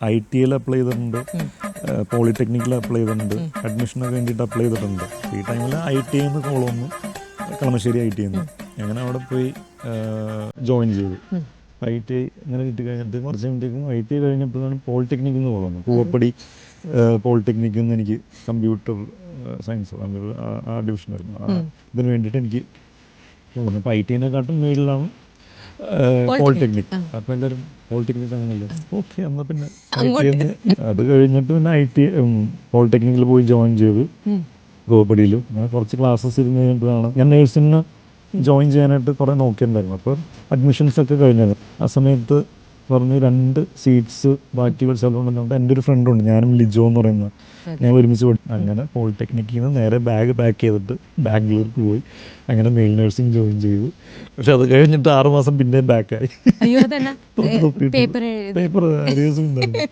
ITL apply ചെയ്തിട്ടുണ്ട്, പോളിടെക്നിക്കിൽ apply ചെയ്തിട്ടുണ്ട്, അഡ്മിഷനൊക്കെ വേണ്ടിയിട്ട് അപ്ലൈ ചെയ്തിട്ടുണ്ട്. ഈ ടൈമിൽ ITI കോൾ വന്നു, കളമശ്ശേരി ITI അങ്ങനെ അവിടെ പോയി ജോയിൻ ചെയ്തു. ITI അങ്ങനെ കിട്ടി കഴിഞ്ഞിട്ട് കുറച്ച് കഴിയുമ്പോഴത്തേക്കും ITI കഴിഞ്ഞപ്പോഴാണ് പോളിടെക്നിക്കിൽ നിന്ന് പോകുന്നത്. പൂവപ്പടി പോളിടെക്നിക്കിൽ നിന്ന് എനിക്ക് കമ്പ്യൂട്ടർ സയൻസ് ആ ഡിവിഷനായിരുന്നു. ഇതിന് വേണ്ടിയിട്ട് എനിക്ക് പോകുന്നു. അപ്പോൾ ITIനെക്കാട്ടും മേളിലാണ് പോളിടെക്നിക്. അപ്പോൾ എല്ലാവരും പോളിടെക്നിക് ആണല്ലോ, ഓക്കെ എന്നാൽ പിന്നെ അത് കഴിഞ്ഞിട്ട് പിന്നെ പോളിടെക്നിക്കിൽ പോയി ജോയിൻ ചെയ്തു ഗോപടിയിലും. അങ്ങനെ കുറച്ച് ക്ലാസ്സസ് ഇരുന്ന് കഴിഞ്ഞിട്ടാണ് ഞാൻ നേഴ്സിംഗിന് ജോയിൻ ചെയ്യാനായിട്ട് കുറേ നോക്കിയിട്ടുണ്ടായിരുന്നു. അപ്പോൾ അഡ്മിഷൻസൊക്കെ കഴിഞ്ഞത് ആ സമയത്ത് പറഞ്ഞ് 2 സീറ്റ്സ് ബാക്കിയുള്ള സ്ഥലമുണ്ടെന്നുണ്ട്. എൻ്റെ ഒരു ഫ്രണ്ടുണ്ട്, ഞാനും ലിജോ എന്ന് പറയുന്ന, ഞാൻ ഒരുമിച്ച് പഠിച്ചു. അങ്ങനെ പോളിടെക്നിക്കിൽ നിന്ന് നേരെ ബാഗ് പാക്ക് ചെയ്തിട്ട് ബാംഗ്ലൂർക്ക് പോയി. അങ്ങനെ മെയിൽ നഴ്സിംഗ് ജോയിൻ ചെയ്തു. പക്ഷെ അത് കഴിഞ്ഞിട്ട് 6 മാസം പിന്നെയും ബാക്കായി. പേപ്പർ അരിയേഴ്സും ഉണ്ടായിരുന്നു.